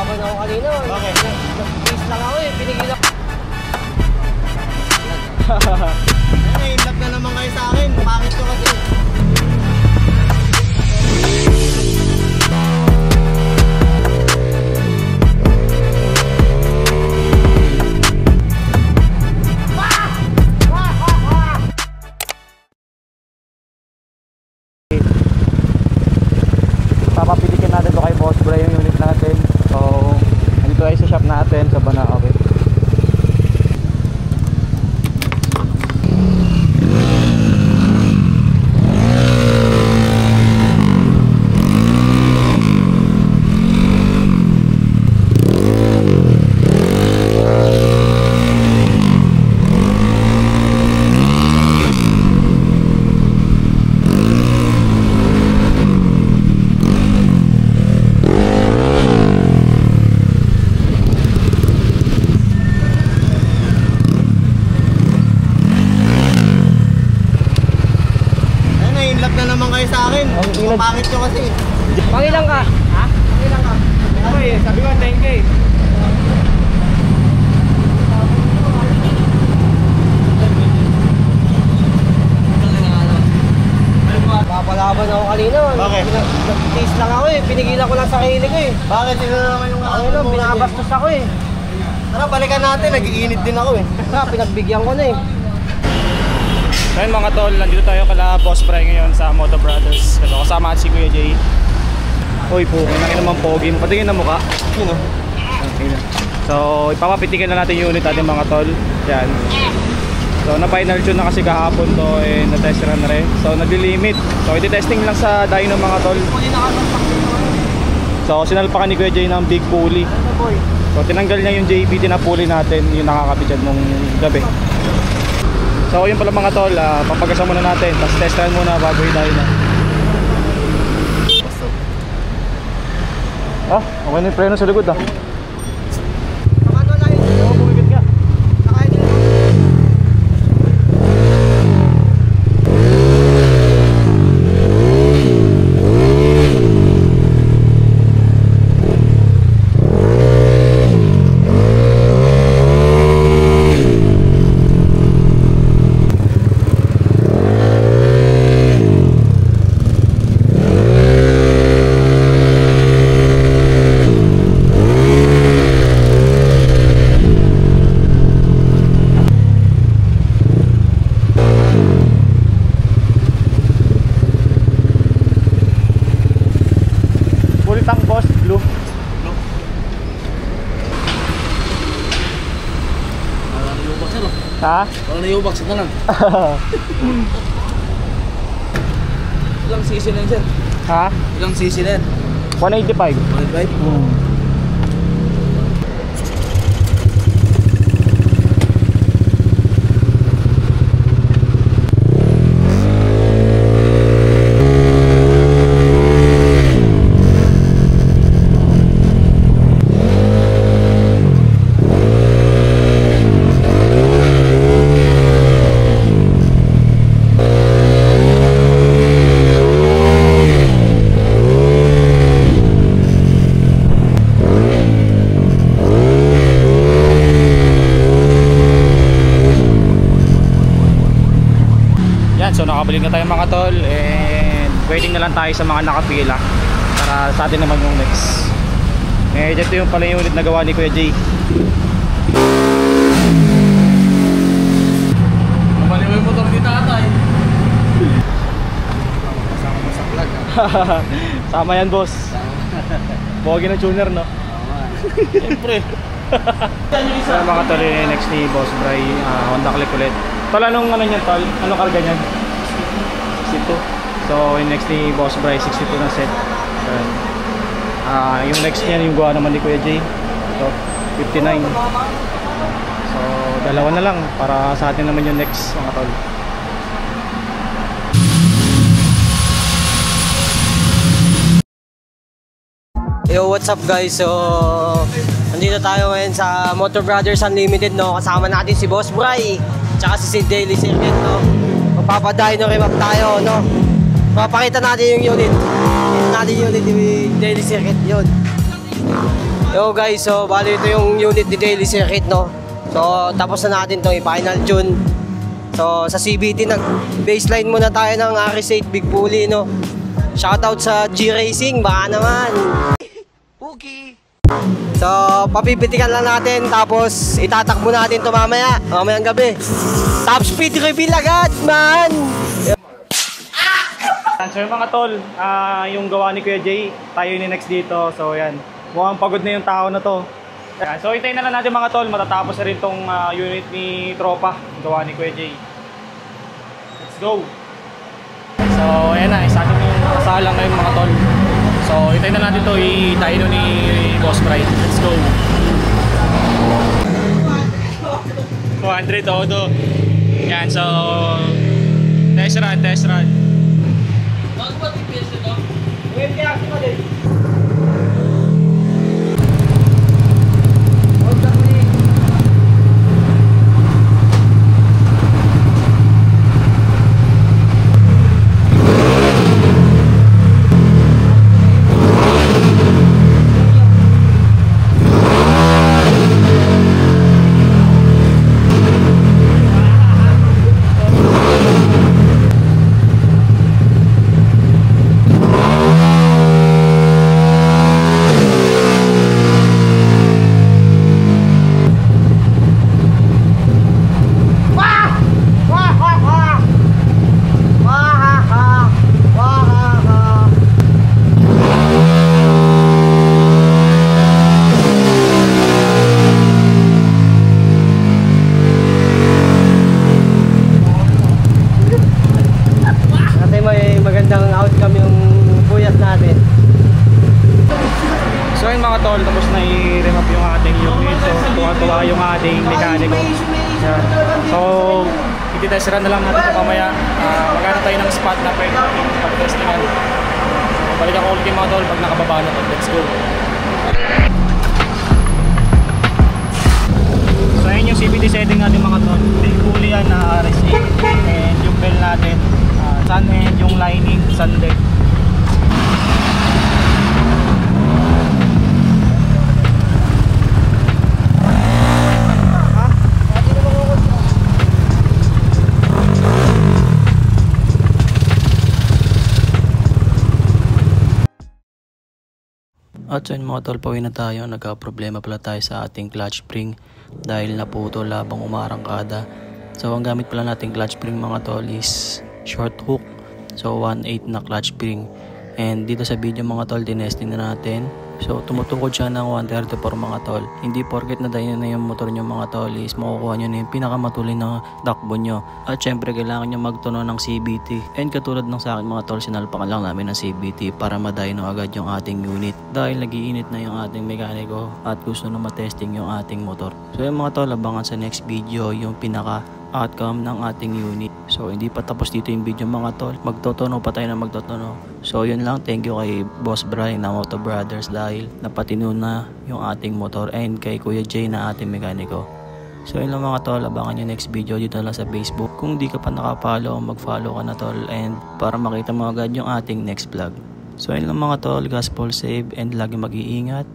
Napapalaban ako kanina. Bakit? Nag-face lang ako eh. Pinigilan ko. Na-inlove na naman kayo sa akin. Pangit ko kasi. Papapilikin natin to kay Boss Bray yung unit natin. So, nandito tayo sa shop natin sa Banawe. Pangit ko kasi. Pangilang ka? Ha? Pangilang ka? Okay, sabi ko 10K. Napapalaban ako kanina. Bakit? Nag-face lang ako eh. Pinigilan ko lang sa sarili ko eh. Bakit? Sino naman yung Ano, binabastos ako eh. Tara, balikan natin. Nag-iinit din ako eh. Pinagbigyan ko na eh. So yun mga tol, nandito tayo kala Boss Bray ngayon sa Moto Brothers. Ito, kasama si Kuya Jay. Uy po, may naman pogi. Patingin na mukha. Sino? So ipapapitikin na natin yung unit natin mga tol. Yan. So na-final tune na kasi kahapon to, na-test run na rin. So nagli-limit. So iti-testing lang sa dyno mga tol. So sinalpakan ni Kuya Jay ng big pulley. So tinanggal niya yung JBT na pulley natin, yung nakakabit dyan nung gabi. So yun pala mga tol, papagasan muna natin, tapos test run muna bago i-dyno na. Okay na yung preno sa likod Ano na yun? Oo, bumibit ka. Nakain yun. Ha? Parang nayubak sa tanan. Ilang sisi na yun, sir? Ha? Ilang sisi na yan? 185. 185? So nakabalik na tayo mga tol, and waiting na lang tayo sa mga nakapila para sa atin naman yung next. Ito yung pala yung unit na gawa ni Kuya Jay. Mabali mo yung motor ni tatay. Kasama mo sa vlog Sama yan boss. Pogi ng tuner no? Siyempre. So mga tol, next ni Boss Bray, Honda Click ulit. Tol, anong ano niyan tol? Anong karga niyan? 62. So yung next ni Boss Bray, 62 na set. Yung next niyan yung gawa naman ni Kuya Jay. Ito, 59. So dalawa na lang para sa atin naman yung next mga tol. Yo, what's up guys? So, nandito tayo ngayon sa Moto Brothers Unlimited, no? Kasama natin si Boss Bray, tsaka si Sid Daily Circuit, no? Magpapadino remap tayo, no? Papakita natin yung unit. Pakita natin yung unit ni Daily Circuit, yun. Yo guys, so bali ito yung unit ni Daily Circuit, no? So tapos na natin itong i-final tune. So sa CBT nag-baseline muna tayo ng RS8 Big Pulley, no? Shoutout sa G-Racing, baka naman. Okay. So papipitikan lang natin tapos itatakbo natin ito mamayang gabi. Top speed reveal agad, man! So yung mga tol, yung gawa ni Kuya Jay, tayo ni next dito. So yan, mukhang pagod na yung tao na to. Yan. So hintayin na lang natin mga tol, matatapos na rin tong unit ni Tropa, gawa ni Kuya Jay. Let's go! So ayan na, isa natin yung kasalang ngayon mga tol. So hintayin na natin to, tayo ni Boss Bright. Let's go! 200 todo. Yan, so test run. So yun mga tol, tapos na i-rem up yung ating unit. So tuwa-tuwa yung ating mekaniko. Yan. So i-test run na lang natin ito mamaya. Maghanap tayo ng spot na pwede natin pag-testingan. So balikan ko ulit yung mga tol pag nakababa na to. Let's go! So yun yung CVT setting natin mga tol. Big Pulley yan na RS8. And yung bell natin, sun and yung lining, sun deck. At so yun mga tol, pauwi na tayo. Nagka-problema pala tayo sa ating clutch spring dahil naputo labang umarangkada. So ang gamit pala nating clutch spring mga tol is short hook. So 1/8 na clutch spring. And dito sa video mga tol, tinesting na natin. So tumutukod siya ng 134 mga tol. Hindi porket na dahil na yung motor nyo mga tol is makukuha nyo na yung pinakamatulin na takbo nyo. At syempre kailangan nyo magtuno ng CBT. And katulad ng sa akin mga tol, sinalpakan lang namin ng CBT para madyno agad yung ating unit. Dahil nagiinit na yung ating mekaniko at gusto na matesting yung ating motor. So yung mga tol, abangan sa next video yung pinaka outcome ng ating unit. So hindi pa tapos dito yung video mga tol, magtotono pa tayo na magtotono. So yun lang, thank you kay Boss Brian na Moto Brothers dahil napatino na yung ating motor, and kay Kuya Jay na ating mekaniko. So yun lang mga tol, abangan nyo next video dito lang sa Facebook. Kung di ka pa nakapollow, mag-follow ka na tol, and para makita mo agad yung ating next vlog. So yun lang mga tol, gospel save and lagi mag-iingat.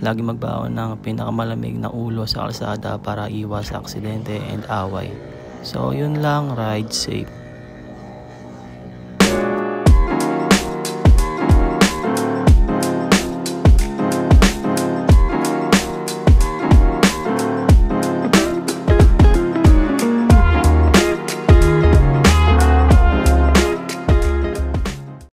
Lagi magbaon ng pinakamalamig na ulo sa kalsada para iwas sa aksidente and away. So yun lang, ride safe.